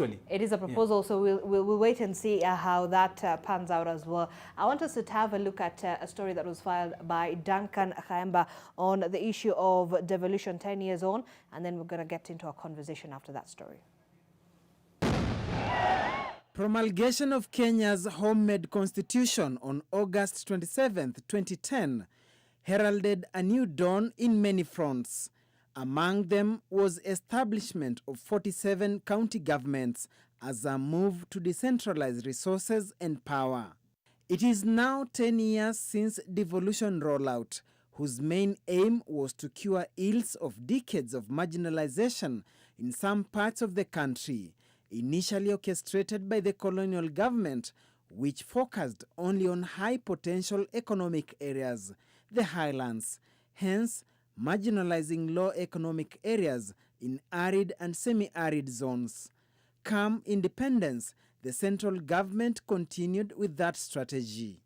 It is a proposal, so we'll wait and see how that pans out as well. I want us to have a look at a story that was filed by Duncan Khaemba on the issue of devolution 10 years on, and then we're going to get into a conversation after that story. Promulgation of Kenya's homemade constitution on August 27, 2010, heralded a new dawn in many fronts. Among them was establishment of 47 county governments as a move to decentralize resources and power. It is now 10 years since devolution rollout, whose main aim was to cure ills of decades of marginalization in some parts of the country, initially orchestrated by the colonial government, which focused only on high-potential economic areas, the highlands, hence marginalizing low economic areas in arid and semi-arid zones. Come independence, the central government continued with that strategy.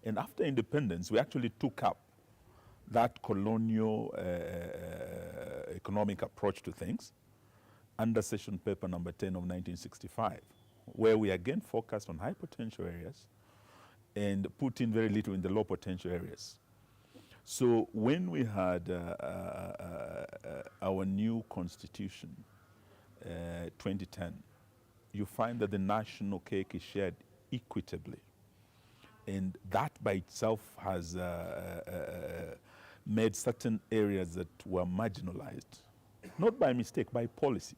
And after independence, we actually took up that colonial economic approach to things under session paper number 10 of 1965, where we again focused on high potential areas and put in very little in the low potential areas. So when we had our new constitution, 2010, you find that the national cake is shared equitably. And that by itself has made certain areas that were marginalized, not by mistake, by policy,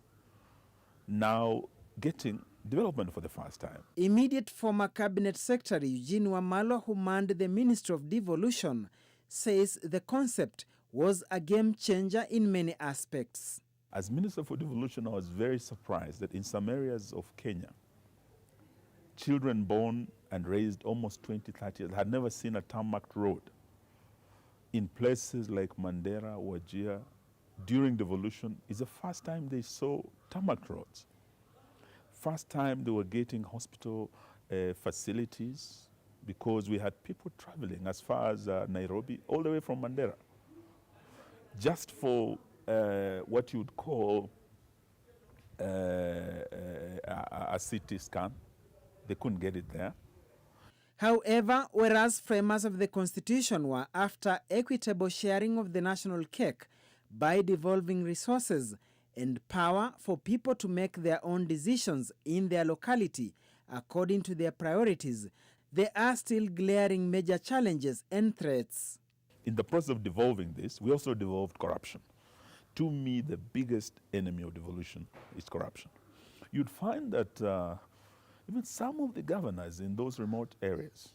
now getting development for the first time. Immediate former Cabinet Secretary Eugene Wamalwa, who manned the Ministry of Devolution, says the concept was a game changer in many aspects. As Minister for Devolution, I was very surprised that in some areas of Kenya, children born and raised almost 20, 30 years had never seen a tarmacked road. In places like Mandera, Wajir, during devolution, is the first time they saw tarmacked roads. First time they were getting hospital facilities, because we had people traveling as far as Nairobi, all the way from Mandera, just for what you would call a CT scan. They couldn't get it there. However, whereas framers of the constitution were after equitable sharing of the national cake by devolving resources and power for people to make their own decisions in their locality according to their priorities, there are still glaring major challenges and threats. In the process of devolving this, we also devolved corruption. To me, the biggest enemy of devolution is corruption. You'd find that even some of the governors in those remote areas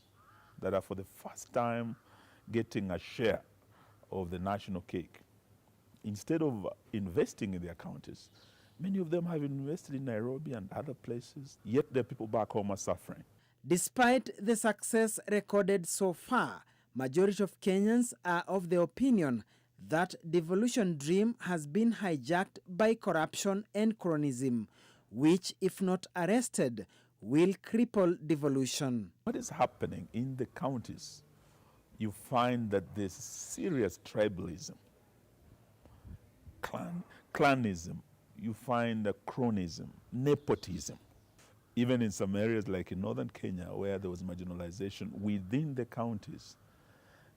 that are for the first time getting a share of the national cake, instead of investing in their counties, many of them have invested in Nairobi and other places, yet their people back home are suffering. Despite the success recorded so far, majority of Kenyans are of the opinion that devolution dream has been hijacked by corruption and cronyism, which, if not arrested, will cripple devolution. What is happening in the counties? You find that there's serious tribalism, clanism, you find cronyism, nepotism. Even in some areas like in northern Kenya, where there was marginalization within the counties,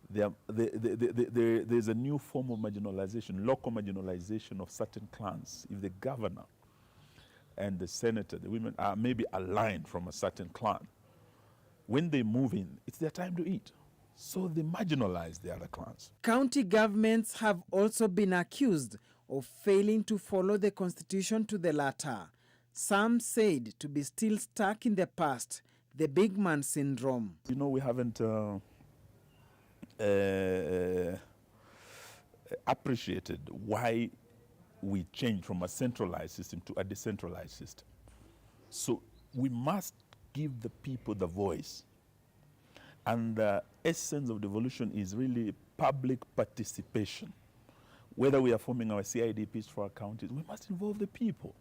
there's a new form of marginalization, local marginalization of certain clans. If the governor and the senator, the women are maybe aligned from a certain clan, when they move in, it's their time to eat. So they marginalize the other clans. County governments have also been accused of failing to follow the constitution to the letter. Some said to be still stuck in the past, the big man syndrome. You know, we haven't appreciated why we changed from a centralized system to a decentralized system. So we must give the people the voice. And the essence of devolution is really public participation. Whether we are forming our CIDPs for our counties, we must involve the people.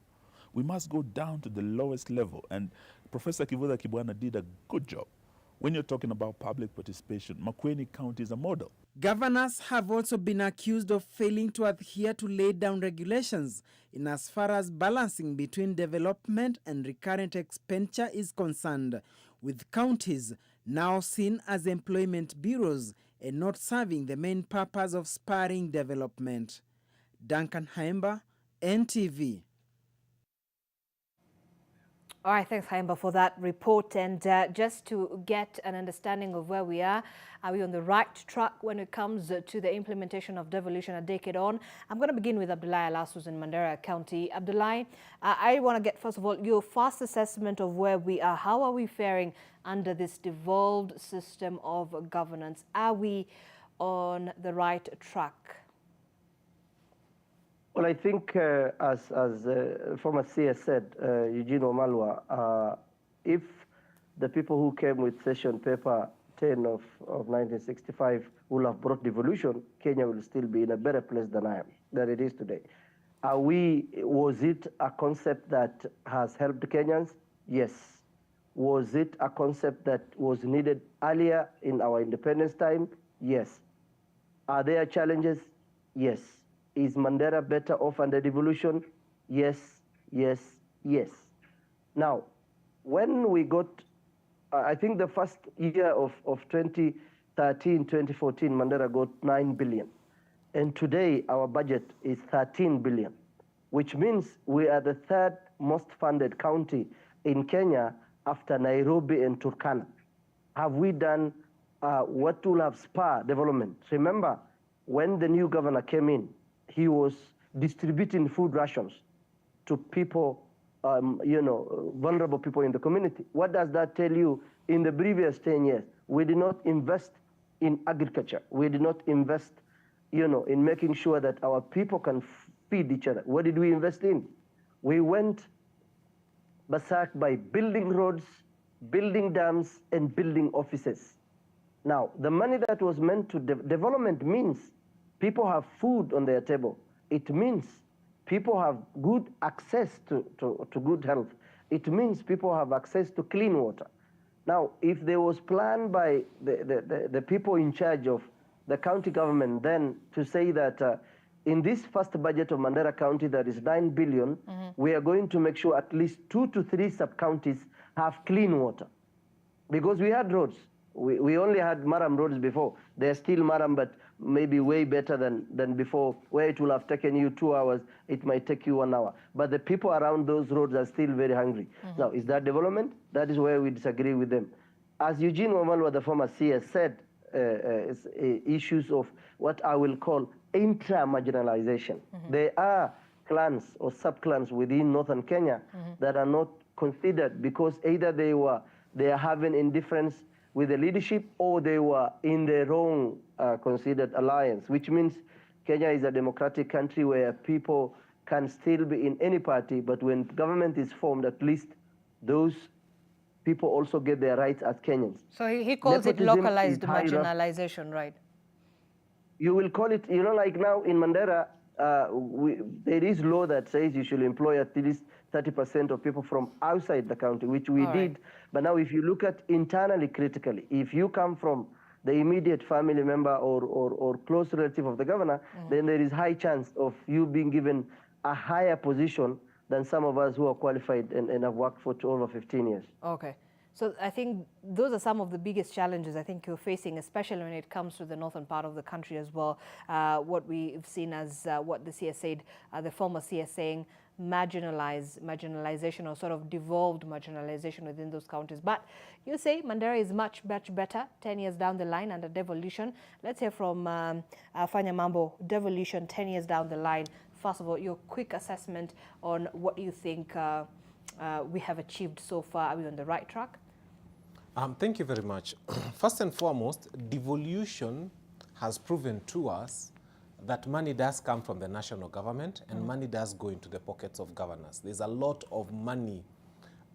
We must go down to the lowest level. And Professor Kivuza Kibwana did a good job When you're talking about public participation, Makueni County is a model. Governors have also been accused of failing to adhere to laid down regulations in as far as balancing between development and recurrent expenditure is concerned, with counties now seen as employment bureaus and not serving the main purpose of spurring development. Duncan Haemba, NTV. All right, thanks, Haimba, for that report. And just to get an understanding of where we are we on the right track when it comes to the implementation of devolution a decade on? I'm going to begin with Abdullahi Alas, who's in Mandera County. Abdullahi, I want to get, first of all, your fast assessment of where we are. How are we faring under this devolved system of governance? Are we on the right track? Well, I think, as former CS said, Eugene Wamalwa, if the people who came with session paper 10 of 1965 will have brought devolution, Kenya will still be in a better place than it is today. Was it a concept that has helped Kenyans? Yes. Was it a concept that was needed earlier in our independence time? Yes. Are there challenges? Yes. Is Mandera better off under devolution? Yes, yes, yes. Now, when we got, I think the first year of 2013, 2014, Mandera got 9 billion. And today, our budget is 13 billion, which means we are the third most funded county in Kenya after Nairobi and Turkana. Have we done what will have spurred development? Remember, when the new governor came in, he was distributing food rations to people, vulnerable people in the community. What does that tell you? In the previous 10 years, we did not invest in agriculture. We did not invest, in making sure that our people can feed each other. What did we invest in? We went berserk by building roads, building dams, and building offices. Now, the money that was meant to development means people have food on their table. It means people have good access to good health. It means people have access to clean water. Now, if there was planned by the people in charge of the county government then to say that in this first budget of Mandera County that is 9 billion, we are going to make sure at least 2 to 3 sub-counties have clean water. Because we had roads. We only had Maram roads before. They're still Maram, but maybe way better than before, where it will have taken you 2 hours, it might take you 1 hour. But the people around those roads are still very hungry. Now, is that development? That is where we disagree with them. As Eugene Wamalwa, the former CS, said, issues of what I will call intra-marginalization. There are clans or sub-clans within northern Kenya that are not considered because either they are having indifference with the leadership, or they were in the wrong considered alliance, which means Kenya is a democratic country where people can still be in any party, but when government is formed, at least those people also get their rights as Kenyans. So he calls it localized marginalization, right? You will call it, like now in Mandera, there is law that says you should employ at least 30% of people from outside the county, which we did. But now if you look at internally critically, if you come from the immediate family member or close relative of the governor, then there is high chance of you being given a higher position than some of us who are qualified and have worked for over 15 years. Okay. So I think those are some of the biggest challenges I think you're facing, especially when it comes to the northern part of the country as well. What we've seen as what the CS said, the former CS saying, marginalization or sort of devolved marginalization within those counties. But you say Mandera is much, much better 10 years down the line under devolution. Let's hear from Fanya Mambo, devolution 10 years down the line. First of all, your quick assessment on what you think we have achieved so far. Are we on the right track? Thank you very much. First and foremost, devolution has proven to us that money does come from the national government and money does go into the pockets of governors. There's a lot of money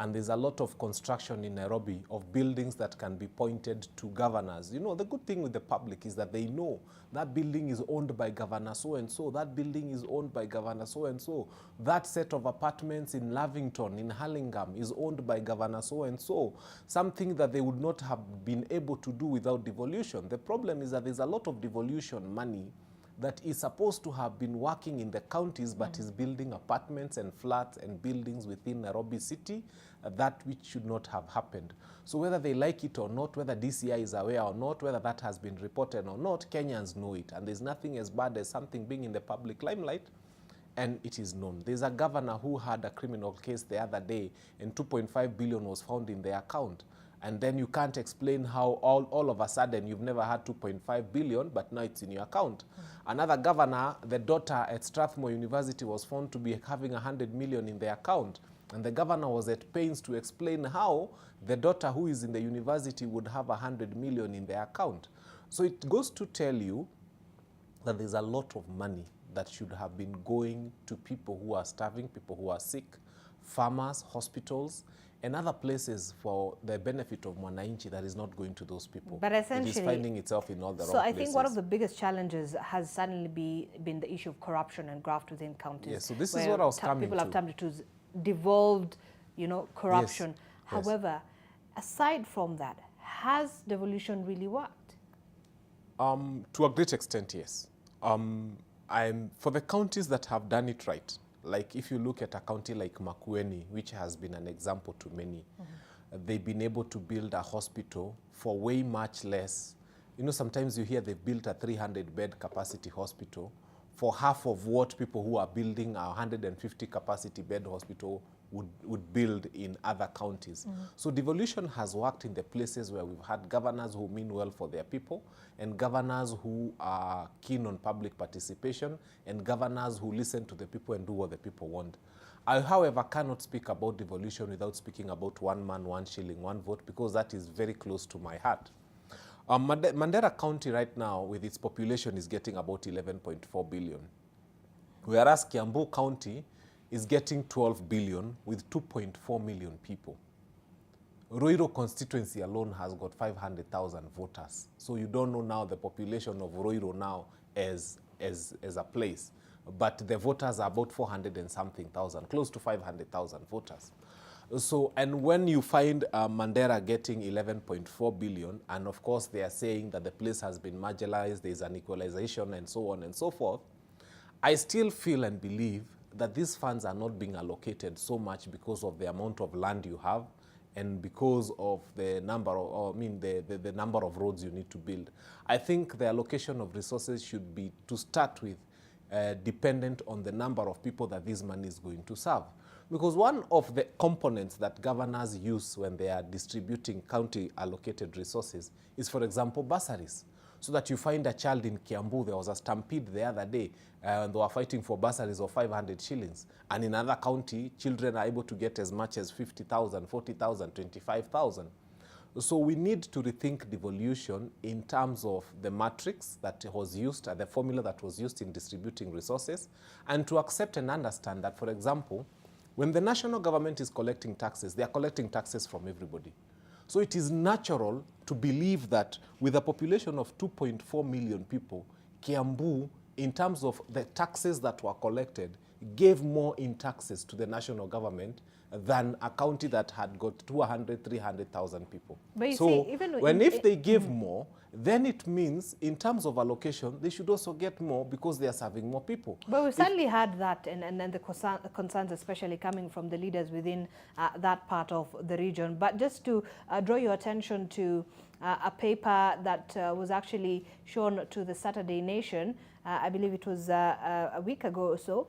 And there's a lot of construction in Nairobi of buildings that can be pointed to governors. You know, the good thing with the public is that they know that building is owned by Governor so-and-so, that building is owned by Governor so-and-so, that set of apartments in Lavington, in Hurlingham, is owned by Governor so-and-so, something that they would not have been able to do without devolution. The problem is that there's a lot of devolution money that is supposed to have been working in the counties but is building apartments and flats and buildings within Nairobi City, that which should not have happened. So whether they like it or not, whether DCI is aware or not, whether that has been reported or not, Kenyans know it. And there's nothing as bad as something being in the public limelight and it is known. There's a governor who had a criminal case the other day and 2.5 billion was found in their account. And then you can't explain how all of a sudden you've never had 2.5 billion, but now it's in your account. Another governor, the daughter at Strathmore University was found to be having 100 million in their account. And the governor was at pains to explain how the daughter who is in the university would have 100 million in their account. So it goes to tell you that there's a lot of money that should have been going to people who are starving, people who are sick, farmers, hospitals, and other places for the benefit of Mwananchi that is not going to those people. But essentially, it is finding itself in all the wrong places. So I think one of the biggest challenges has suddenly been the issue of corruption and graft within counties. Yes, so this is what I was coming to. People have termed it as devolved, you know, corruption. Yes. However, aside from that, has devolution really worked? To a great extent, yes. For the counties that have done it right, like if you look at a county like Makueni, which has been an example to many, they've been able to build a hospital for way much less. You know, sometimes you hear they've built a 300-bed capacity hospital for half of what people who are building a 150 capacity bed hospital would build in other counties. So devolution has worked in the places where we've had governors who mean well for their people, and governors who are keen on public participation, and governors who listen to the people and do what the people want. I, however, cannot speak about devolution without speaking about one man, one shilling, one vote, because that is very close to my heart. Mandera County right now, with its population, is getting about 11.4 billion, whereas Kiambu County is getting 12 billion with 2.4 million people. Roiro constituency alone has got 500,000 voters. So you don't know now the population of Roiro now as a place. But the voters are about 400 and something thousand, close to 500,000 voters. So, and when you find Mandera getting 11.4 billion, and of course they are saying that the place has been marginalized, there's an equalization and so on and so forth, I still feel and believe that these funds are not being allocated so much because of the amount of land you have and because of the number of, the number of roads you need to build. I think the allocation of resources should be, to start with, dependent on the number of people that this money is going to serve. Because one of the components that governors use when they are distributing county allocated resources is, for example, bursaries. So that you find a child in Kiambu, there was a stampede the other day, and they were fighting for bursaries of 500 shillings. And in another county, children are able to get as much as 50,000, 40,000, 25,000. So we need to rethink devolution in terms of the matrix that was used, the formula that was used in distributing resources, and to accept and understand that, for example, when the national government is collecting taxes, they are collecting taxes from everybody. So it is natural to believe that with a population of 2.4 million people, Kiambu, in terms of the taxes that were collected, gave more in taxes to the national government than a county that had got 200, 300,000 people. But you so see, even if they give more, then it means in terms of allocation, they should also get more because they are serving more people. But we've certainly had that, and then the concerns especially coming from the leaders within that part of the region. But just to draw your attention to a paper that was actually shown to the Saturday Nation, I believe it was a week ago or so,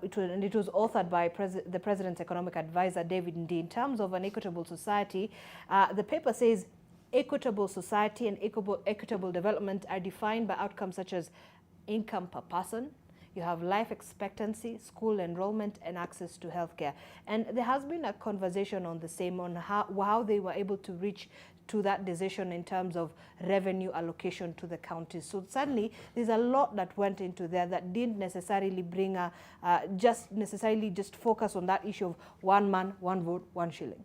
it was authored by the President's Economic Advisor, David Ndii. In terms of an equitable society, the paper says equitable society and equitable development are defined by outcomes such as income per person, you have life expectancy, school enrollment, and access to healthcare. And there has been a conversation on the same, on how they were able to reach to that decision in terms of revenue allocation to the counties. So suddenly there's a lot that went into there that didn't necessarily bring just focus on that issue of one man, one vote, one shilling.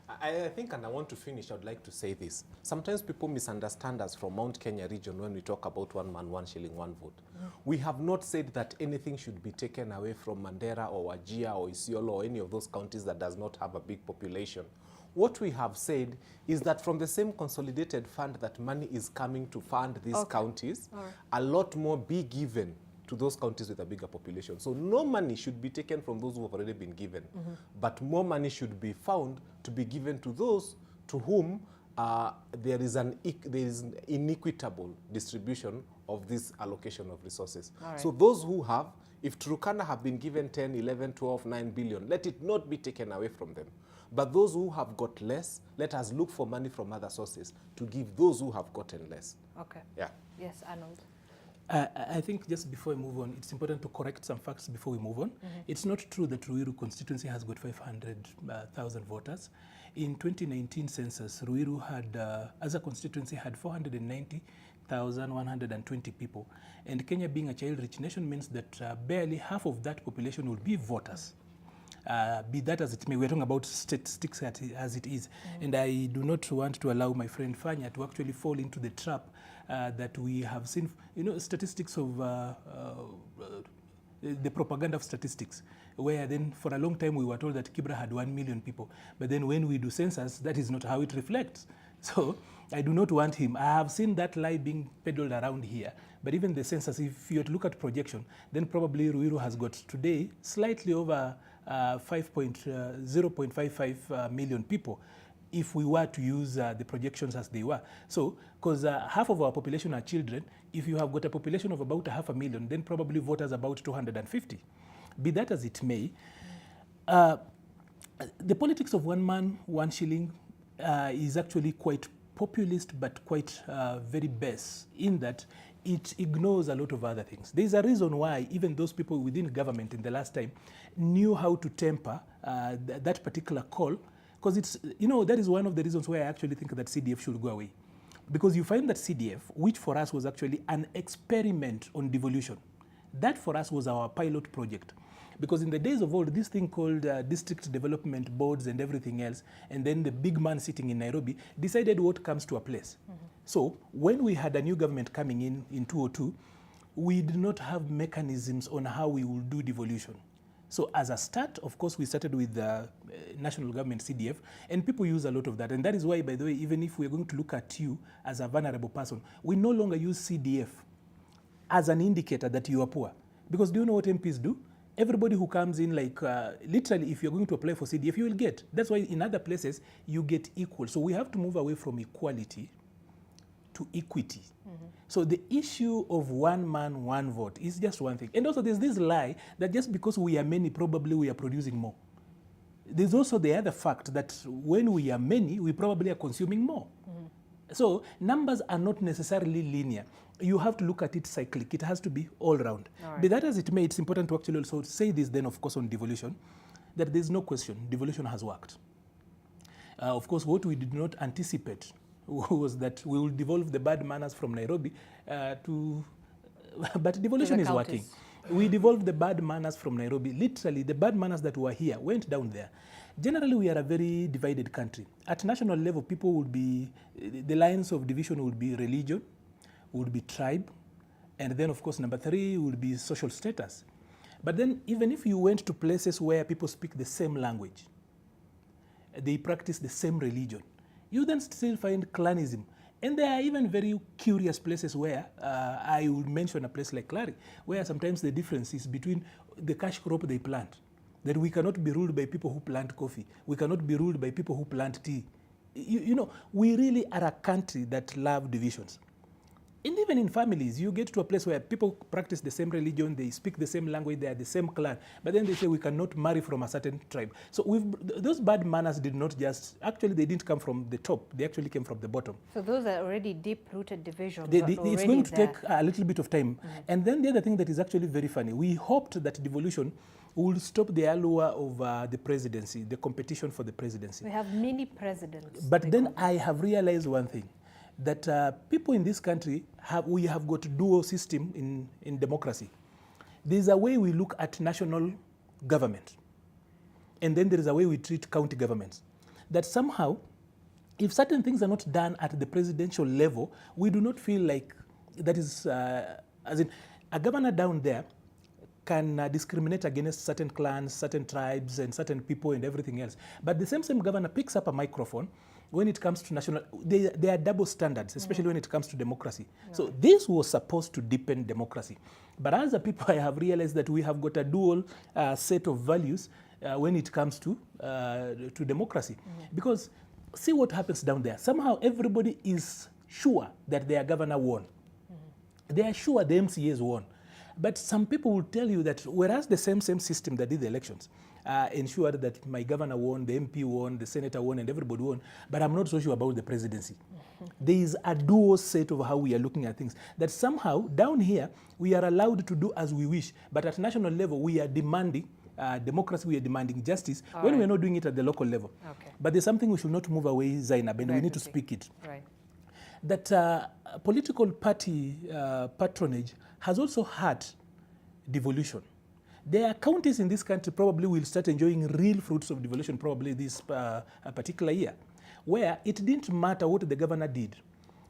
I think, and I want to finish, I'd like to say this. Sometimes people misunderstand us from Mount Kenya region when we talk about 1 man, 1 shilling, 1 vote. We have not said that anything should be taken away from Mandera or Wajir or Isiolo or any of those counties that does not have a big population. What we have said is that from the same consolidated fund that money is coming to fund these counties, a lot more be given to those counties with a bigger population. So no money should be taken from those who have already been given, but more money should be found to be given to those to whom there is an inequitable distribution of this allocation of resources. So those who have, if Turkana have been given 10, 11, 12, 9 billion, let it not be taken away from them. But those who have got less, let us look for money from other sources to give those who have gotten less. Okay. Yeah. Yes, Arnold. I think just before we move on, it's important to correct some facts before we move on. It's not true that Ruiru constituency has got 500,000 voters. In 2019 census, Ruiru had, as a constituency, had 490,120 people. And Kenya being a child-rich nation means that barely half of that population will be voters. Be that as it may, we're talking about statistics as it is. And I do not want to allow my friend Fanya to actually fall into the trap that we have seen, statistics of the propaganda of statistics, where then for a long time we were told that Kibra had 1 million people. But then when we do census, that is not how it reflects. So I do not want him. I have seen that lie being peddled around here. But even the census, if you look at projection, then probably Ruiru has got today slightly over 0.55 million people if we were to use the projections as they were. So, because half of our population are children, if you have got a population of about 500,000, then probably voters about 250. Be that as it may, the politics of 1 man, 1 shilling is actually quite populist, but quite very base in that it ignores a lot of other things. There's a reason why even those people within government in the last time knew how to temper that particular call, because it's, that is one of the reasons why I actually think that CDF should go away. Because you find that CDF, which for us was actually an experiment on devolution, that for us was our pilot project. Because in the days of old, this thing called district development boards and everything else, and then the big man sitting in Nairobi decided what comes to a place. So when we had a new government coming in 2002, we did not have mechanisms on how we will do devolution. So as a start, of course, we started with the national government CDF, and people use a lot of that. And that is why, by the way, even if we're going to look at you as a vulnerable person, we no longer use CDF as an indicator that you are poor. Because do you know what MPs do? Everybody who comes in, like literally, if you're going to apply for CDF, you will get. That's why in other places, you get equal. So we have to move away from equality to equity. So the issue of 1 man, 1 vote is just one thing. And also there's this lie that just because we are many, probably we are producing more. There's also the other fact that when we are many, we probably are consuming more. So numbers are not necessarily linear. You have to look at it cyclic. It has to be all round. But that as it may, it's important to actually also say this then, of course, on devolution, that there's no question, devolution has worked. Of course, what we did not anticipate was that we will devolve the bad manners from Nairobi but devolution is working. We devolved the bad manners from Nairobi. Literally, the bad manners that were here went down there. Generally, we are a very divided country. At national level, people would be, the lines of division would be religion, would be tribe, and then, of course, number 3 would be social status. But then, even if you went to places where people speak the same language, they practice the same religion, you then still find clanism. And there are even very curious places where, I would mention a place like Clary, where sometimes the difference is between the cash crop they plant. That we cannot be ruled by people who plant coffee. We cannot be ruled by people who plant tea. We really are a country that love divisions. And even in families, you get to a place where people practice the same religion, they speak the same language, they are the same clan, but then they say we cannot marry from a certain tribe. So those bad manners did not just, actually they didn't come from the top, they actually came from the bottom. So those are already deep-rooted divisions. It's going to take a little bit of time. And then the other thing that is actually very funny, we hoped that devolution will stop the allure of the presidency, the competition for the presidency. We have many presidents. But then I have realized one thing, that people in this country, we have got a dual system in democracy. There's a way we look at national government, and then there is a way we treat county governments. that somehow, if certain things are not done at the presidential level, we do not feel like that is, as in, a governor down there can discriminate against certain clans, certain tribes, and certain people and everything else. But the same governor picks up a microphone when it comes to national, they are double standards, especially when it comes to democracy. So this was supposed to deepen democracy. But as a people, I have realized that we have got a dual set of values when it comes to democracy. Because see what happens down there. Somehow everybody is sure that their governor won. They are sure the MCAs won. But some people will tell you that whereas the same system that did the elections ensured that my governor won, the MP won, the senator won, and everybody won, but I'm not so sure about the presidency. There is a dual set of how we are looking at things. That somehow down here, we are allowed to do as we wish, but at national level, we are demanding democracy, we are demanding justice when we're not doing it at the local level. But there's something we should not move away, Zainab, and we need to speak it. That political party patronage has also hurt devolution. There are counties in this country probably will start enjoying real fruits of devolution probably this particular year, where it didn't matter what the governor did,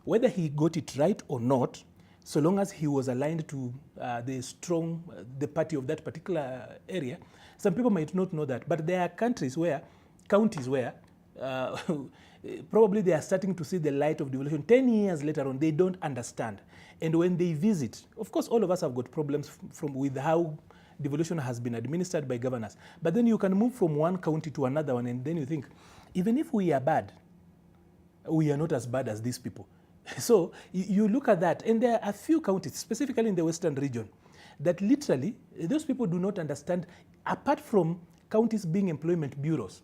whether he got it right or not, so long as he was aligned to the party of that particular area. Some people might not know that, but there are counties where probably they are starting to see the light of devolution 10 years later on. They don't understand. And when they visit, of course, all of us have got problems with how devolution has been administered by governors. But then you can move from one county to another one, and then you think, even if we are bad, we are not as bad as these people. So you look at that, and there are a few counties, specifically in the Western region, that literally those people do not understand, apart from counties being employment bureaus,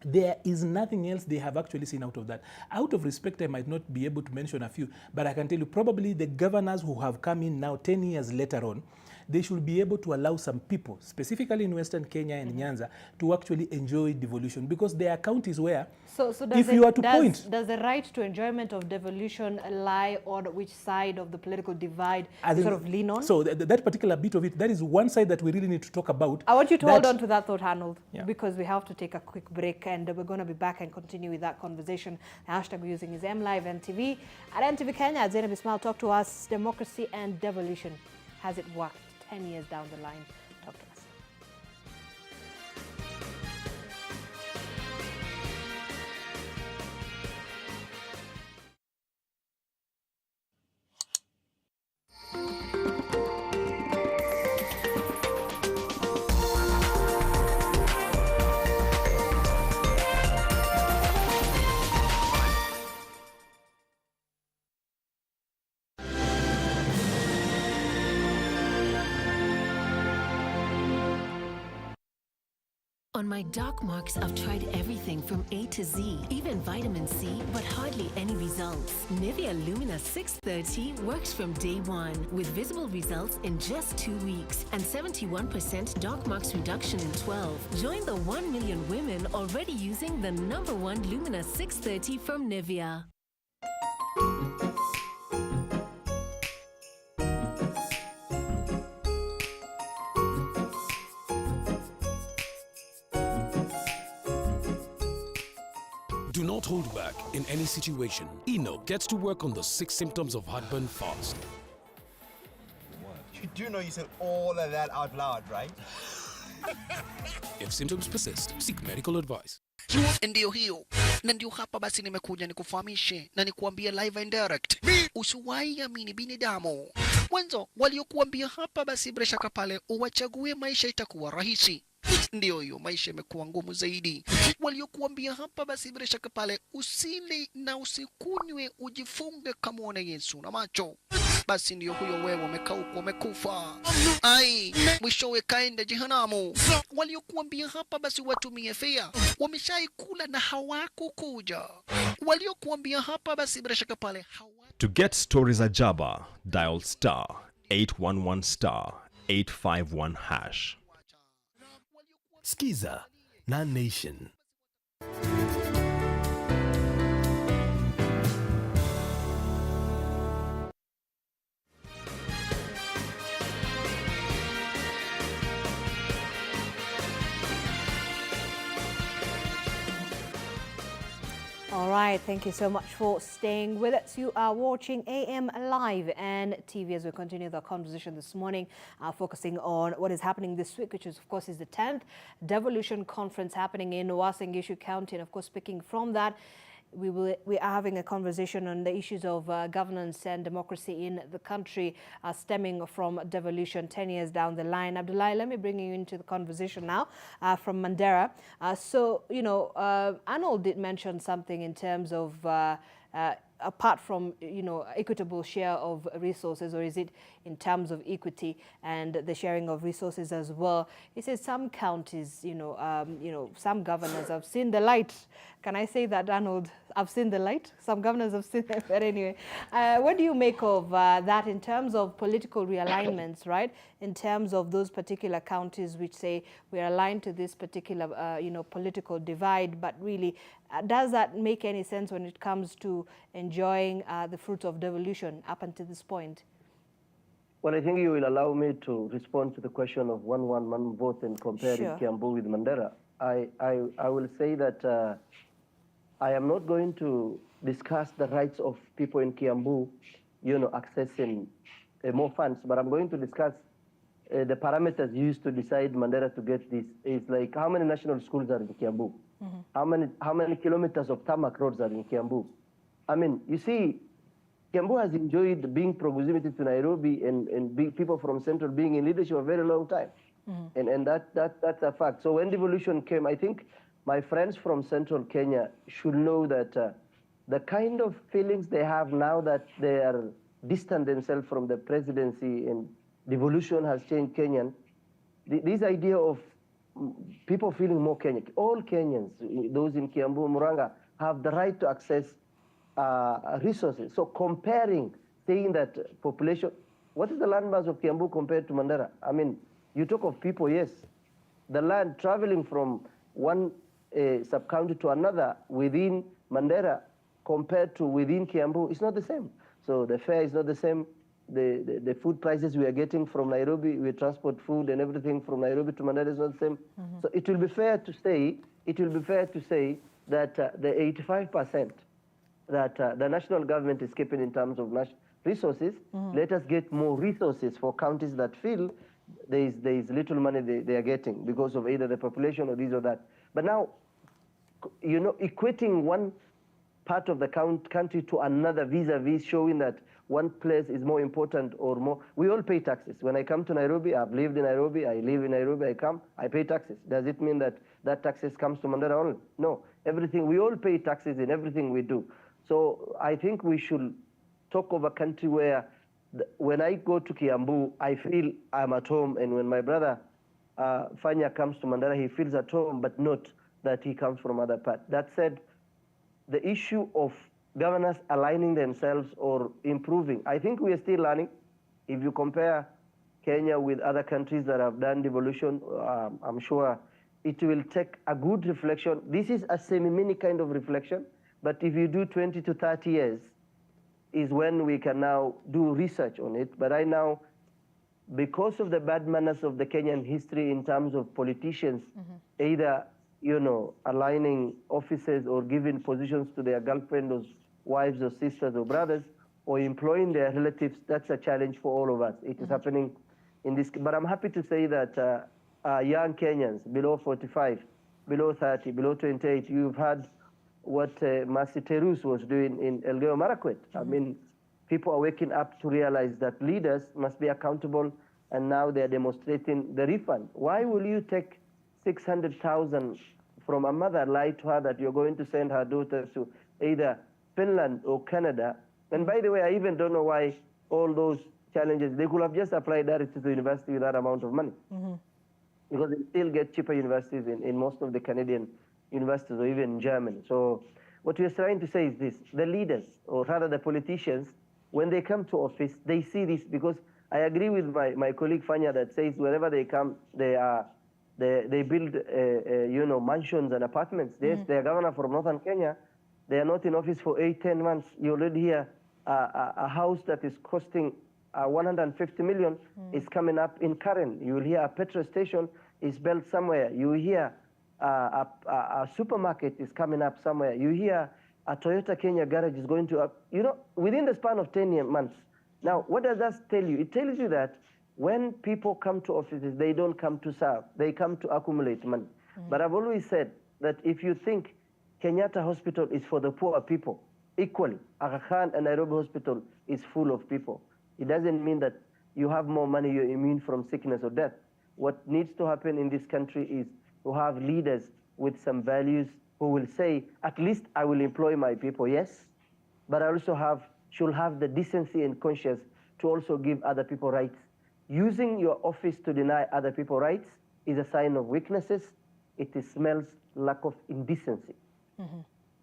there is nothing else they have actually seen out of that. Out of respect, I might not be able to mention a few, but I can tell you probably the governors who have come in now 10 years later on, they should be able to allow some people, specifically in Western Kenya and Nyanza, to actually enjoy devolution, because there are counties where, does the right to enjoyment of devolution lie on which side of the political divide sort of lean on? So that particular bit of it, that is one side that we really need to talk about. I want you to hold on to that thought, Arnold, because we have to take a quick break, and we're going to be back and continue with that conversation. The hashtag we're using is MLiveNTV. At NTV Kenya, Zainab Ismail, talk to us, democracy and devolution. Has it worked 10 years down the line? Talk to us. On my dark marks, I've tried everything from A to Z, even vitamin C, but hardly any results. Nivea Lumina 630 works from day one, with visible results in just 2 weeks and 71% dark marks reduction in 12. Join the 1 million women already using the #1 Lumina 630 from Nivea. Do not hold back in any situation. Eno gets to work on the 6 symptoms of heartburn fast. You do know you said all of that out loud, right? If symptoms persist, seek medical advice. Ndio hiyo na ndio hapa basi nimekuja nikufahamishe na nikuambie live and direct. Usiwahi amini binadamu. Mwanzo waliokuambia hapa basi bila shaka pale uwachague, maisha itakuwa rahisi. Ndio hiyo, maisha yamekuwa ngumu zaidi. Waliokuambia hapa basi bila shaka pale usile na usikunywe, ujifunge kama una Yesu na macho, basi ndio huyo wewe umekauka, umekufa. Ai, mwishowe kaenda jehanamu. Waliokuambia hapa basi watumie fea, wameshaikula na hawakukuja. Waliokuambia hapa basi bila shaka pale To get stories ajaba, dial *811 *851#. Skiza na Nation. All right, thank you so much for staying with us. You are watching AM Live and TV as we continue the conversation this morning, focusing on what is happening this week, which is, of course, is the 10th Devolution Conference happening in Uasin Gishu County. And, of course, speaking from that, we are having a conversation on the issues of governance and democracy in the country, stemming from devolution 10 years down the line. Abdullahi, let me bring you into the conversation now from Mandera. So, you know, Arnold did mention something in terms of apart from, you know, equitable share of resources, or is it in terms of equity and the sharing of resources as well? He says some counties, you know, some governors have seen the light. Can I say that, Arnold? I've seen the light. Some governors have seen it. But anyway, what do you make of that in terms of political realignments, right? In terms of those particular counties which say we're aligned to this particular, you know, political divide, but really, does that make any sense when it comes to enjoying the fruits of devolution up until this point? Well, I think you will allow me to respond to the question of one vote and comparing Kiambu with Mandera. I will say that I am not going to discuss the rights of people in Kiambu, you know, accessing more funds, but I'm going to discuss the parameters used to decide Mandera to get this. It's like how many national schools are in Kiambu? How many kilometers of tarmac roads are in Kiambu? I mean, you see, Kiambu has enjoyed being proximity to Nairobi and people from Central being in leadership a very long time. And that's a fact. So when devolution came, I think my friends from Central Kenya should know that the kind of feelings they have now that they are distant themselves from the presidency and devolution has changed Kenyan, this idea of people feeling more Kenyan, all Kenyans, those in Kiambu, Muranga, have the right to access resources. So comparing, saying that population, what is the land mass of Kiambu compared to Mandera? I mean, you talk of people, yes. The land traveling from one sub-county to another within Mandera compared to within Kiambu is not the same. So the fare is not the same. The food prices we are getting from Nairobi, we transport food and everything from Nairobi to Mandera is not the same. So it will be fair to say, that the 85% that the national government is keeping in terms of resources, let us get more resources for counties that feel there is little money they are getting because of either the population or this or that. But now, you know, equating one part of the country to another vis-a-vis, showing that one place is more important or more. We all pay taxes. When I come to Nairobi, I've lived in Nairobi, I live in Nairobi, I come, I pay taxes. Does it mean that that taxes comes to Mandera only? No. Everything, we all pay taxes in everything we do. So I think we should talk of a country where when I go to Kiambu, I feel I'm at home, and when my brother Fanya comes to Mandera, he feels at home, but not that he comes from other part. That said, the issue of governors aligning themselves or improving, I think we are still learning. If you compare Kenya with other countries that have done devolution, I'm sure it will take a good reflection. This is a semi-mini kind of reflection, but if you do 20 to 30 years, is when we can now do research on it. But right now, because of the bad manners of the Kenyan history in terms of politicians, either, you know, aligning offices or giving positions to their girlfriends or wives or sisters or brothers, or employing their relatives, that's a challenge for all of us. It is happening in this, but I'm happy to say that young Kenyans below 45, below 30, below 28, you've had what Mercy Terus was doing in Elgeyo Marakwet. I mean, people are waking up to realize that leaders must be accountable, and now they're demonstrating the refund. Why will you take 600,000 from a mother, lie to her that you're going to send her daughter to either Finland or Canada? And by the way, I even don't know why all those challenges, they could have just applied directly to university with that amount of money. Because they still get cheaper universities in most of the Canadian universities or even in Germany. So what we're trying to say is this: the leaders, or rather the politicians, when they come to office, they see this, because I agree with my colleague Fanya that says wherever they come, they build you know, mansions and apartments. Yes, they're governor from Northern Kenya. They are not in office for 8-10 months. You already hear a house that is costing 150 million is coming up in Karen. You will hear a petrol station is built somewhere. You hear a supermarket is coming up somewhere. You hear a Toyota Kenya garage is going to, within the span of 10 months. Now, what does that tell you? It tells you that when people come to offices, they don't come to serve. They come to accumulate money. But I've always said that if you think Kenyatta Hospital is for the poor people, equally, Aga Khan and Nairobi Hospital is full of people. It doesn't mean that you have more money, you're immune from sickness or death. What needs to happen in this country is to have leaders with some values who will say, at least I will employ my people, yes, but I also should have the decency and conscience to also give other people rights. Using your office to deny other people rights is a sign of weaknesses. It smells lack of indecency. All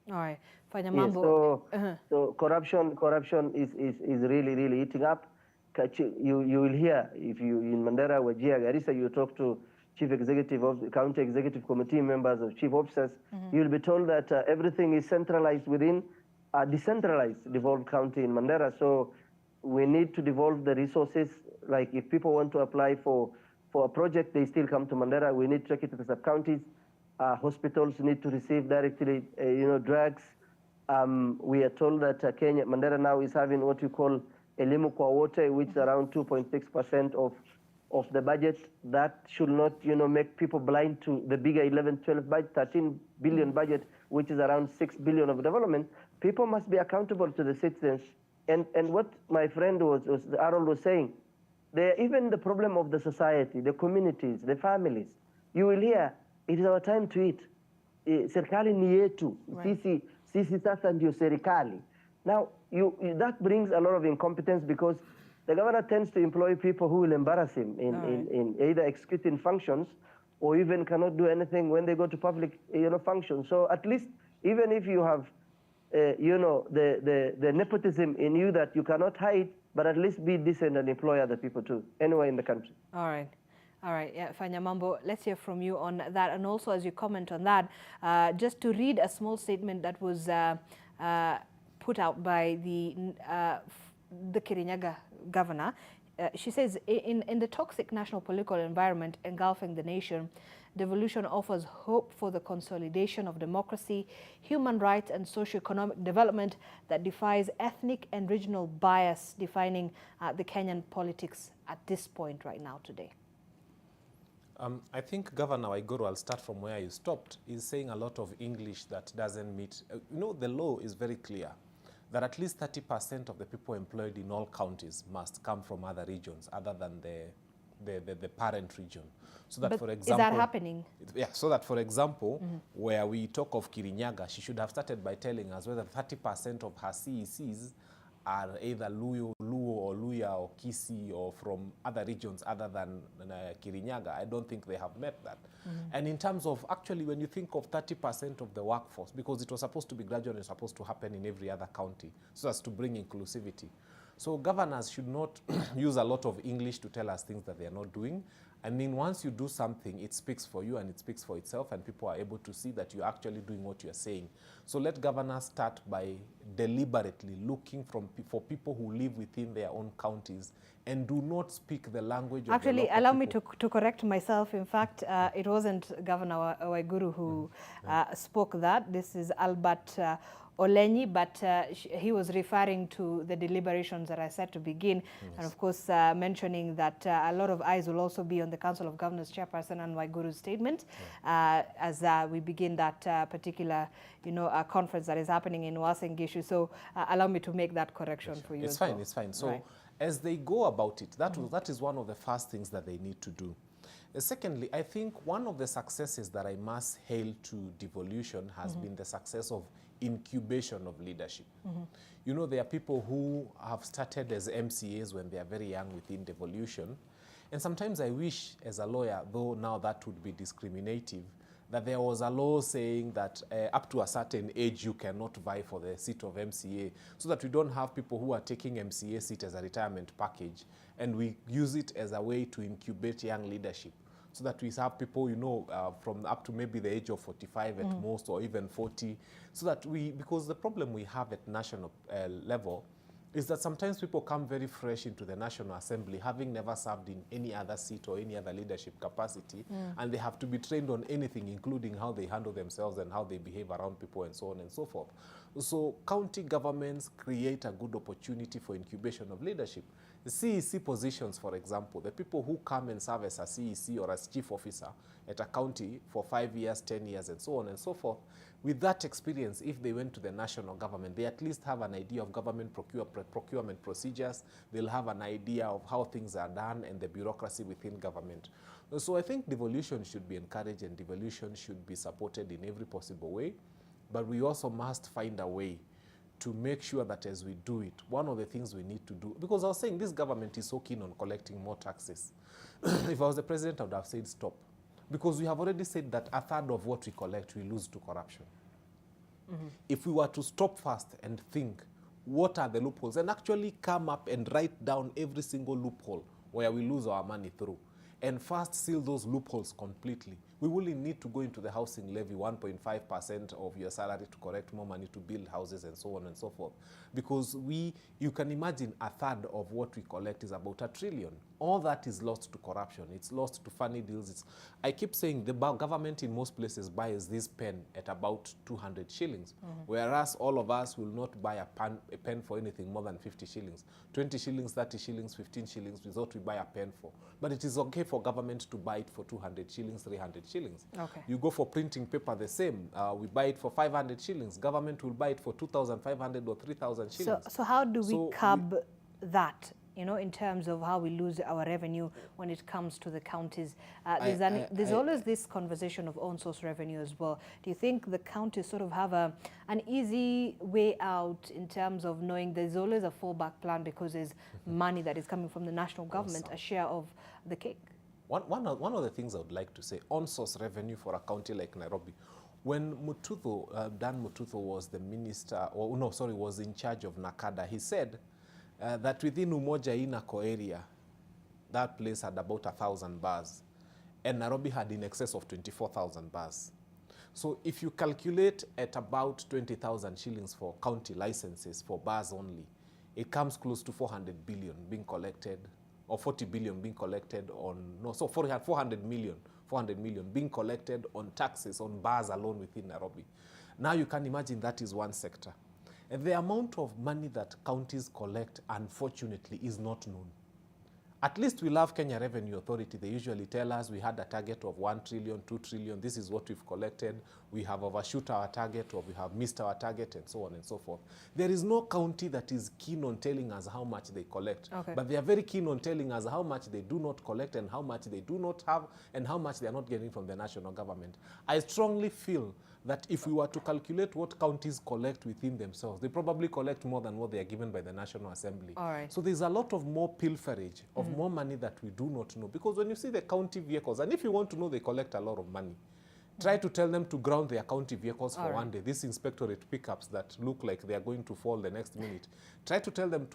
right, Fanya Yes, Mambo. so corruption is really, really eating up. You will hear, if you in Mandera, Wajir, Garissa, you talk to chief executive of the county executive committee members of chief officers, you'll be told that everything is centralized within a decentralized devolved county in Mandera. So we need to devolve the resources. Like if people want to apply for a project, they still come to Mandera. We need to take it to the sub-counties. Hospitals need to receive directly, drugs. We are told that Mandera now is having what you call elimu kwa wote, which is around 2.6% of the budget. That should not, make people blind to the bigger 11, 12 budget, 13 billion budget, which is around 6 billion of development. People must be accountable to the citizens. And what my friend Aaron was saying, even the problem of the society, the communities, the families. You will hear, it is our time to eat. Serikali ni yetu. Sisi sasa ndio serikali. Now, that brings a lot of incompetence because the governor tends to employ people who will embarrass him in either executing functions or even cannot do anything when they go to public functions. So at least, even if you have the nepotism in you that you cannot hide, but at least be decent and employ other people too, anywhere in the country. All right. All right, yeah, Fanya Mambo, let's hear from you on that. And also, as you comment on that, just to read a small statement that was put out by the Kirinyaga governor. She says, in the toxic national political environment engulfing the nation, devolution offers hope for the consolidation of democracy, human rights, and socio-economic development that defies ethnic and regional bias defining the Kenyan politics at this point right now today. I think Governor Waiguru, I'll start from where you stopped, is saying a lot of English that doesn't meet. The law is very clear that at least 30% of the people employed in all counties must come from other regions other than the parent region. So that, for example, is that happening? Yeah, so that, for example, where we talk of Kirinyaga, she should have started by telling us whether 30% of her CECs are either Luo or Luya or Kisi or from other regions other than Kirinyaga. I don't think they have met that. And in terms of, actually, when you think of 30% of the workforce, because it was supposed to be gradual and supposed to happen in every other county, so as to bring inclusivity. So governors should not use a lot of English to tell us things that they are not doing. I mean, once you do something, it speaks for you and it speaks for itself, and people are able to see that you're actually doing what you're saying. So let governors start by deliberately looking for people who live within their own counties and do not speak the language of Actually, the local allow me people. to correct myself. In fact, it wasn't Governor Waiguru who spoke that. This is Albert Olenyi, but he was referring to the deliberations that I said to begin, and of course mentioning that a lot of eyes will also be on the Council of Governors chairperson and Waiguru's statement as we begin that particular, conference that is happening in Uasin Gishu. So allow me to make that correction for you. It's fine, it's fine. So as they go about it, that is one of the first things that they need to do. Secondly, I think one of the successes that I must hail to devolution has been the success of incubation of leadership. There are people who have started as MCAs when they are very young within devolution. And sometimes I wish, as a lawyer, though now that would be discriminative, that there was a law saying that up to a certain age you cannot vie for the seat of MCA, so that we don't have people who are taking MCA seat as a retirement package, and we use it as a way to incubate young leadership, so that we have people, from up to maybe the age of 45 at most, or even 40, so that because the problem we have at national level is that sometimes people come very fresh into the National Assembly, having never served in any other seat or any other leadership capacity, and they have to be trained on anything, including how they handle themselves and how they behave around people and so on and so forth. So county governments create a good opportunity for incubation of leadership. The CEC positions, for example, the people who come and serve as a CEC or as chief officer at a county for 5 years, 10 years, and so on and so forth, with that experience, if they went to the national government, they at least have an idea of government procurement procedures. They'll have an idea of how things are done and the bureaucracy within government. So I think devolution should be encouraged and devolution should be supported in every possible way. But we also must find a way to make sure that as we do it, one of the things we need to do, because I was saying this government is so keen on collecting more taxes. If I was the president, I would have said stop. Because we have already said that a third of what we collect we lose to corruption. If we were to stop first and think, what are the loopholes, and actually come up and write down every single loophole where we lose our money through, and first seal those loopholes completely, we will need to go into the housing levy, 1.5% of your salary to collect more money to build houses and so on and so forth. Because you can imagine a third of what we collect is about $1 trillion. All that is lost to corruption. It's lost to funny deals. I keep saying the government in most places buys this pen at about 200 shillings, whereas all of us will not buy a pen for anything more than 50 shillings. 20 shillings, 30 shillings, 15 shillings is what we buy a pen for. But it is okay for government to buy it for 200 shillings, 300 shillings. Okay. You go for printing paper, the same. We buy it for 500 shillings. Government will buy it for 2,500 or 3,000 shillings. So how do we curb that, you know, in terms of how we lose our revenue when it comes to the counties? There's always this conversation of own source revenue as well. Do you think the counties sort of have an easy way out in terms of knowing there's always a fallback plan because there's money that is coming from the national government, a share of the cake? One of the things I would like to say, on-source revenue for a county like Nairobi, when Dan Mututho was the minister, was in charge of Nakada, he said that within Umoja Inako area, that place had about 1,000 bars, and Nairobi had in excess of 24,000 bars. So if you calculate at about 20,000 shillings for county licenses for bars only, it comes close to 400 billion being collected, or 40 billion being collected on, 400 million being collected on taxes on bars alone within Nairobi. Now you can imagine that is one sector. And the amount of money that counties collect, unfortunately, is not known. At least we love Kenya Revenue Authority. They usually tell us we had a target of 1 trillion, 2 trillion. This is what we've collected. We have overshoot our target, or we have missed our target, and so on and so forth. There is no county that is keen on telling us how much they collect. Okay. But they are very keen on telling us how much they do not collect and how much they do not have and how much they are not getting from the national government. I strongly feel that if we were to calculate what counties collect within themselves, they probably collect more than what they are given by the National Assembly. All right. So there's a lot of more pilferage of more money that we do not know. Because when you see the county vehicles, and if you want to know they collect a lot of money, try to tell them to ground their county vehicles for one day. These inspectorate pickups that look like they are going to fall the next minute. Try to tell them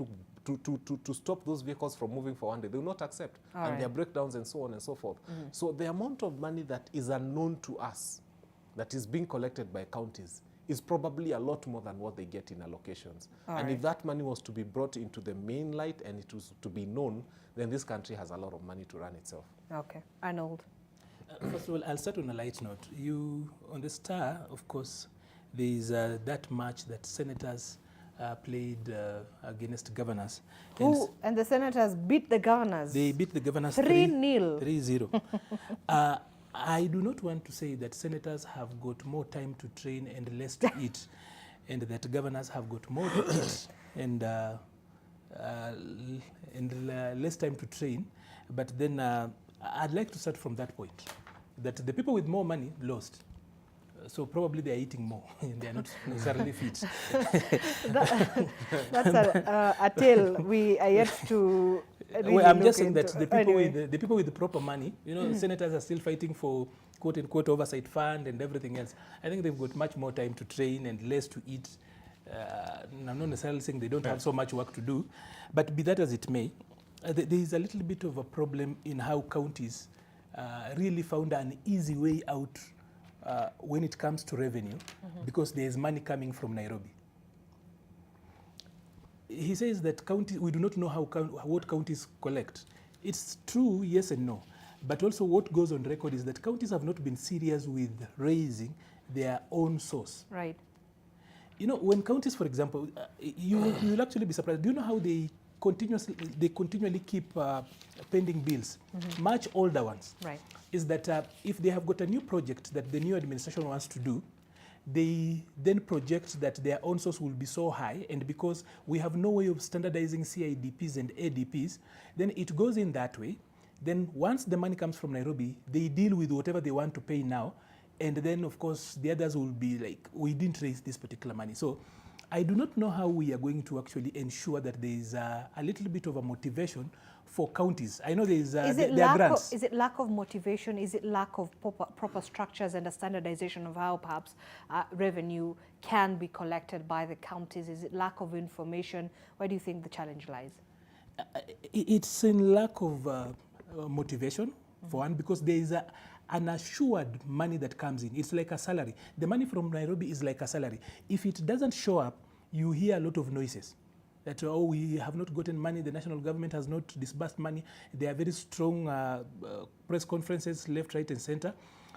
to stop those vehicles from moving for one day. They will not accept. And their breakdowns and so on and so forth. So the amount of money that is unknown to us, that is being collected by counties, is probably a lot more than what they get in allocations. And if that money was to be brought into the main light and it was to be known, then this country has a lot of money to run itself. Okay. Arnold. First of all, I'll start on a light note. On the Star, of course, there is that match that senators played against governors. And the senators beat the governors. They beat the governors 3-0. 3-0. I do not want to say that senators have got more time to train and less to eat, and that governors have got more to eat and less time to train. But then I'd like to start from that point, that the people with more money lost. So probably they are eating more and they are not necessarily fit. That's a tale we are yet to really well, I'm just saying into. that the people with the proper money, senators are still fighting for quote-unquote oversight fund and everything else. I think they've got much more time to train and less to eat. I'm not necessarily saying they don't have so much work to do, but be that as it may, there is a little bit of a problem in how counties really found an easy way out when it comes to revenue, because there is money coming from Nairobi. he says that we do not know what counties collect. It's true, yes and no. But also what goes on record is that counties have not been serious with raising their own source. Right. You know, when counties, for example, you'll actually be surprised. Do you know how they continually keep pending bills, much older ones? Right. Is that if they have got a new project that the new administration wants to do, they then project that their own source will be so high, and because we have no way of standardizing CIDPs and ADPs, then it goes in that way. Then once the money comes from Nairobi, they deal with whatever they want to pay now, and then of course the others will be like, we didn't raise this particular money. So I do not know how we are going to actually ensure that there is a little bit of a motivation for counties. I know there is there are grants. Is it lack of motivation? Is it lack of proper structures and a standardization of how perhaps revenue can be collected by the counties? Is it lack of information? Where do you think the challenge lies? It's in lack of motivation, for one, because there is an assured money that comes in. It's like a salary. The money from Nairobi is like a salary. If it doesn't show up, you hear a lot of noises. That, oh, we have not gotten money, the national government has not disbursed money. There are very strong press conferences left, right, and center.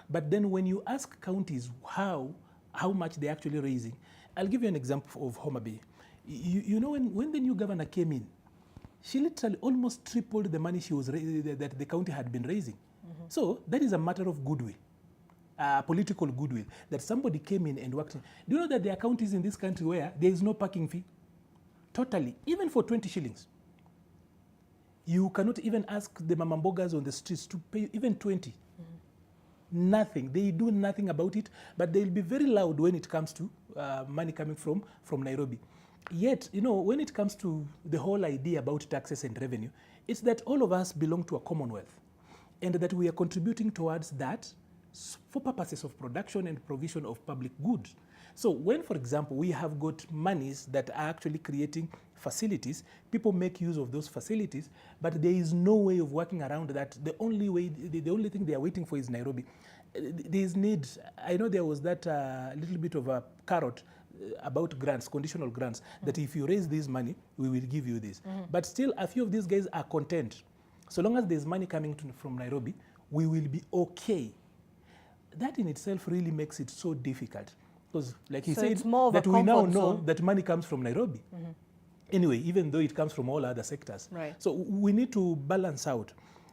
But then when you ask counties how much they're actually raising, I'll give you an example of Homa Bay. You know, when the new governor came in, she literally almost tripled the money that the county had been raising. So that is a matter of goodwill, political goodwill, that somebody came in and worked. Do you know that there are counties in this country where there is no parking fee? Totally, even for 20 shillings. You cannot even ask the mamambogas on the streets to pay even 20. Nothing. They do nothing about it, but they'll be very loud when it comes to money coming from Nairobi. Yet, you know, when it comes to the whole idea about taxes and revenue, it's that all of us belong to a commonwealth, and that we are contributing towards that for purposes of production and provision of public goods. So when, for example, we have got monies that are actually creating facilities, people make use of those facilities, but there is no way of working around that. The only thing they are waiting for is Nairobi. There is need. I know there was that little bit of a carrot about grants, conditional grants, that if you raise this money, we will give you this. But still, a few of these guys are content. So long as there's money coming from Nairobi, we will be okay. That in itself really makes it so difficult. Because like he said, that we now know that money comes from Nairobi. Anyway, even though it comes from all other sectors. Right. So we need to balance out.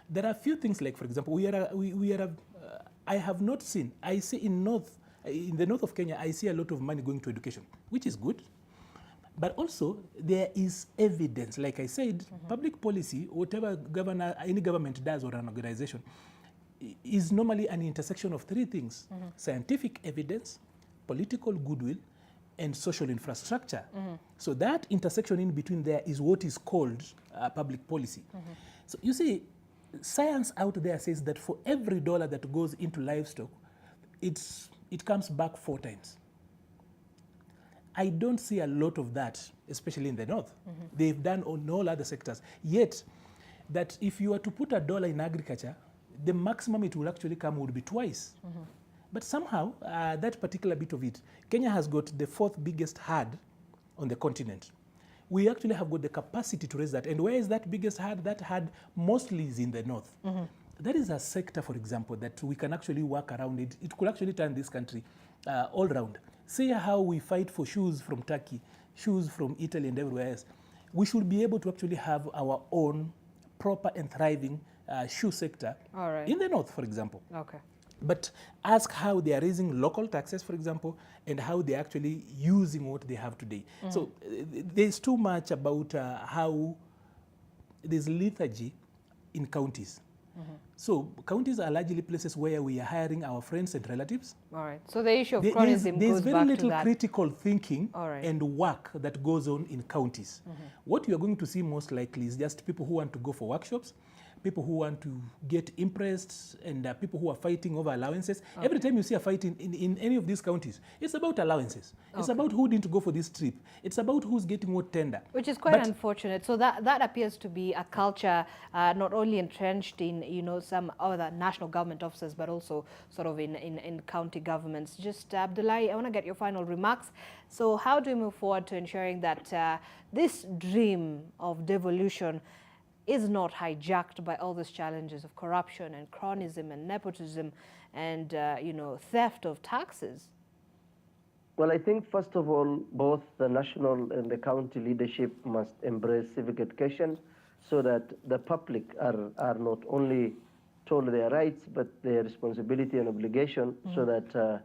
There are a few things, like, for example, I have not seen, I see in the north of Kenya, I see a lot of money going to education, which is good. But also, there is evidence. Like I said, public policy, whatever any government does or an organization, is normally an intersection of three things: scientific evidence, political goodwill, and social infrastructure. So that intersection in between there is what is called public policy. So you see, science out there says that for every $1 that goes into livestock, it comes back 4 times. I don't see a lot of that, especially in the north. They've done on all other sectors. Yet, that if you were to put $1 in agriculture, the maximum it will actually come would be twice. But somehow, that particular bit of it, Kenya has got the 4th biggest herd on the continent. We actually have got the capacity to raise that. And where is that biggest herd? That herd mostly is in the north. That is a sector, for example, that we can actually work around it. It could actually turn this country all round. See how we fight for shoes from Turkey, shoes from Italy and everywhere else. We should be able to actually have our own proper and thriving shoe sector in the north, for example. Okay. But ask how they are raising local taxes, for example, and how they're actually using what they have today. So there's too much about how there's lethargy in counties. So counties are largely places where we are hiring our friends and relatives. All right. So the issue of chronism goes back to that. There's very little critical thinking and work that goes on in counties. What you are going to see most likely is just people who want to go for workshops, people who want to get impressed, and people who are fighting over allowances. Okay. Every time you see a fight in any of these counties, it's about allowances. It's about who didn't go for this trip. It's about who's getting what tender. Which is quite unfortunate. So that appears to be a culture not only entrenched in, you know, some other national government offices, but also sort of in county governments. Just Abdullahi, I want to get your final remarks. So how do we move forward to ensuring that this dream of devolution is not hijacked by all these challenges of corruption and cronyism and nepotism and, you know, theft of taxes? Well, I think, first of all, both the national and the county leadership must embrace civic education so that the public are not only told their rights, but their responsibility and obligation, so that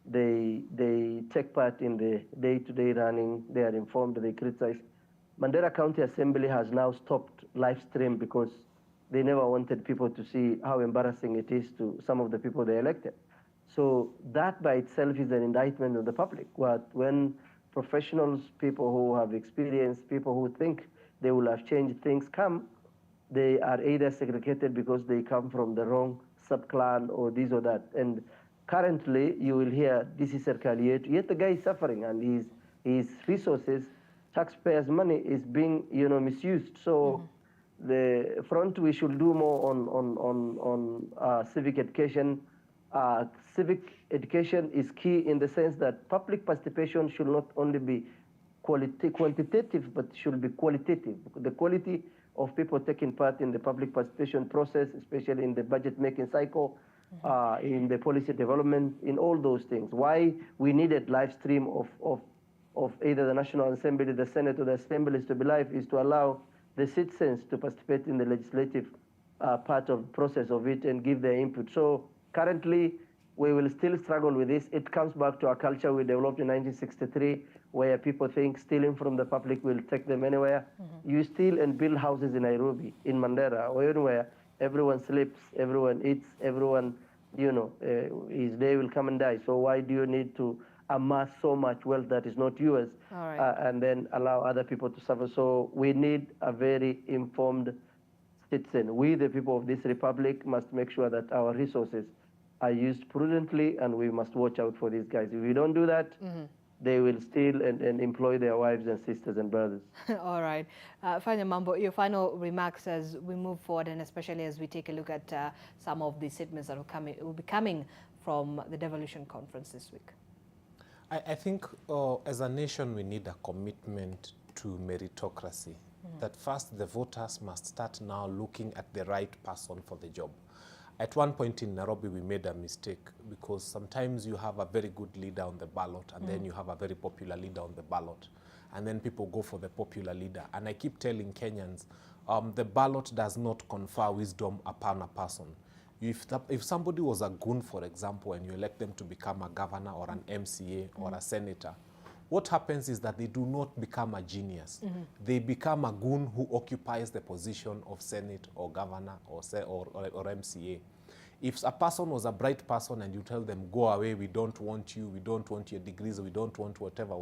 they take part in the day-to-day running, they are informed, they criticize. Mandera County Assembly has now stopped live stream because they never wanted people to see how embarrassing it is to some of the people they elected. So that by itself is an indictment of the public. When professionals, people who have experience, people who think they will have changed things come, they are either segregated because they come from the wrong sub-clan or this or that. And currently, you will hear, this is Serkali, yet the guy is suffering, and his resources, taxpayers' money, is being, you know, misused. So the front, we should do more on civic education. Civic education is key in the sense that public participation should not only be quantitative, but should be qualitative. The quality of people taking part in the public participation process, especially in the budget-making cycle, in the policy development, in all those things. Why we needed live stream of either the National Assembly, the Senate, or the Assemblies to be live is to allow the citizens to participate in the legislative part of the process of it and give their input. So currently, we will still struggle with this. It comes back to our culture we developed in 1963, where people think stealing from the public will take them anywhere. You steal and build houses in Nairobi, in Mandera, or anywhere. Everyone sleeps, everyone eats, everyone, you know, his day will come and die. So why do you need to amass so much wealth that is not yours, and then allow other people to suffer? So we need a very informed citizen. We, the people of this republic, must make sure that our resources are used prudently, and we must watch out for these guys. If we don't do that, they will steal and employ their wives and sisters and brothers. All right. Fanya Mambo, your final remarks as we move forward, and especially as we take a look at some of the statements that will be coming from the Devolution Conference this week. I think as a nation, we need a commitment to meritocracy. That first, the voters must start now looking at the right person for the job. At one point in Nairobi, we made a mistake because sometimes you have a very good leader on the ballot, and then you have a very popular leader on the ballot, and then people go for the popular leader. And I keep telling Kenyans, the ballot does not confer wisdom upon a person. If somebody was a goon, for example, and you elect them to become a governor or an MCA or a senator, what happens is that they do not become a genius. They become a goon who occupies the position of Senate or governor or MCA. If a person was a bright person and you tell them, go away, we don't want you, we don't want your degrees, we don't want whatever,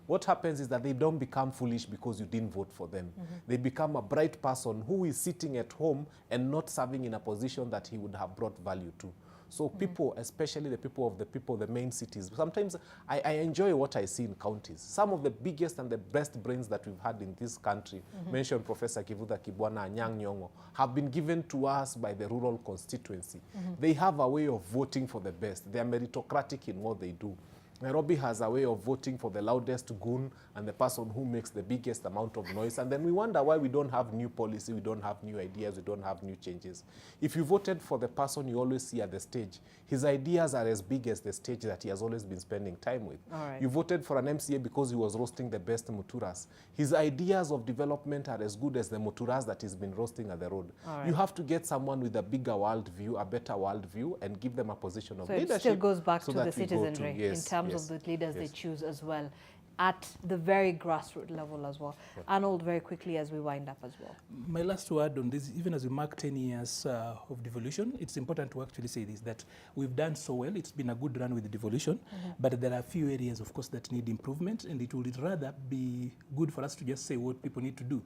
what happens is that they don't become foolish because you didn't vote for them. They become a bright person who is sitting at home and not serving in a position that he would have brought value to. So people, especially the main cities, sometimes I enjoy what I see in counties. Some of the biggest and the best brains that we've had in this country, mentioned Professor Kivutha Kibwana and Anyang' Nyong'o, have been given to us by the rural constituency. They have a way of voting for the best. They are meritocratic in what they do. Nairobi has a way of voting for the loudest goon and the person who makes the biggest amount of noise. And then we wonder why we don't have new policy, we don't have new ideas, we don't have new changes. If you voted for the person you always see at the stage, his ideas are as big as the stage that he has always been spending time with. You voted for an MCA because he was roasting the best muturas. His ideas of development are as good as the muturas that he's been roasting at the road. You have to get someone with a bigger world view, a better world view, and give them a position of leadership. So it still goes back to the citizenry in terms of the leaders they choose as well. at the very grassroots level as well. Yep. Arnold, very quickly as we wind up as well. My last word on this, even as we mark 10 years of devolution, it's important to actually say this, that we've done so well. It's been a good run with the devolution, but there are a few areas, of course, that need improvement, and it would rather be good for us to just say what people need to do.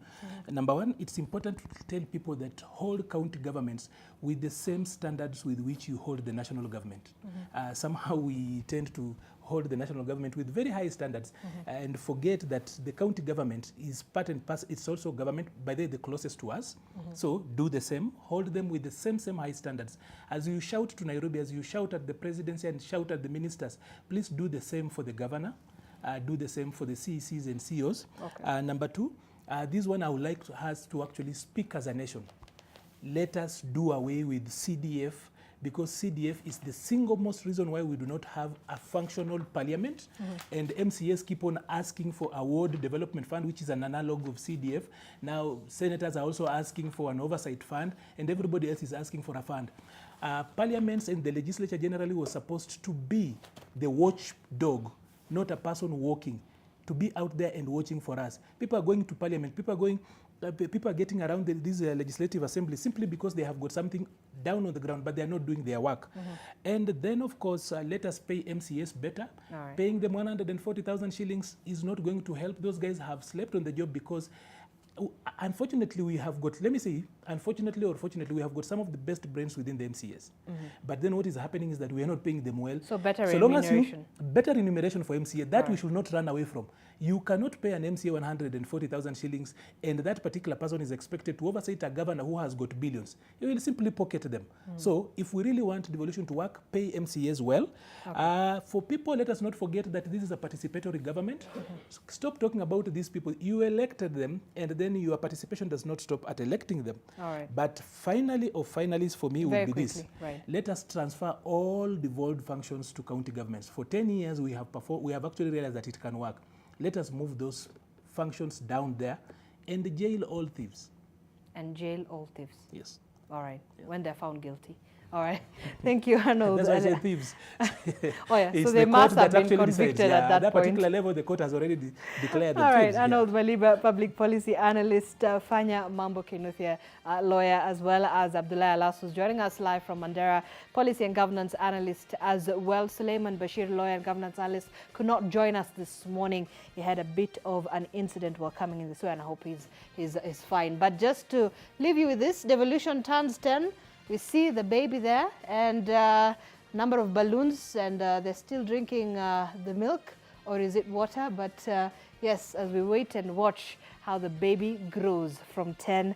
Number one, it's important to tell people that hold county governments with the same standards with which you hold the national government. Somehow we tend to hold the national government with very high standards and forget that the county government is part and parcel. It's also government, by the closest to us. So do the same, hold them with the same high standards. As you shout to Nairobi, as you shout at the presidency and shout at the ministers, please do the same for the governor, do the same for the CECs and CEOs. Number two, this one I would like us to actually speak as a nation. Let us do away with CDF, because CDF is the single most reason why we do not have a functional parliament. And MCAs keep on asking for a ward development fund, which is an analog of CDF. Now, senators are also asking for an oversight fund, and everybody else is asking for a fund. Parliaments and the legislature generally was supposed to be the watchdog, not a person walking, to be out there and watching for us. People are going to parliament, people are getting around these legislative assemblies simply because they have got something down on the ground, but they are not doing their work. And then, of course, let us pay MCAs better. Paying them 140,000 shillings is not going to help. Those guys have slept on the job because, unfortunately, we have got, let me say, unfortunately or fortunately, we have got some of the best brains within the MCAs. But then what is happening is that we are not paying them well. So better remuneration. Better remuneration for MCA, that we should not run away from. You cannot pay an MCA 140,000 shillings and that particular person is expected to oversight a governor who has got billions. You will simply pocket them. So if we really want devolution to work, pay MCAs well. For people, let us not forget that this is a participatory government. Stop talking about these people. You elected them, and then your participation does not stop at electing them. But finally, or finalies for me will be this. Let us transfer all devolved functions to county governments. For 10 years, we have actually realized that it can work. Let us move those functions down there and jail all thieves. And jail all thieves. Yes. All right. Yeah. When they're found guilty. All right. Thank you, Arnold. That's why I said thieves. Oh, yeah. So they must have been convicted at that point. At that particular level, the court has already declared them All right. thieves. Arnold Maliba, public policy analyst, Fanya Mambo Kinuthia, lawyer, as well as Abdullah Alas, who's joining us live from Mandera, policy and governance analyst as well. Suleiman Bashir, lawyer and governance analyst, could not join us this morning. He had a bit of an incident while coming in this way, and I hope he's fine. But just to leave you with this, devolution turns 10. We see the baby there and number of balloons, and they're still drinking the milk, or is it water? But yes, as we wait and watch how the baby grows from 10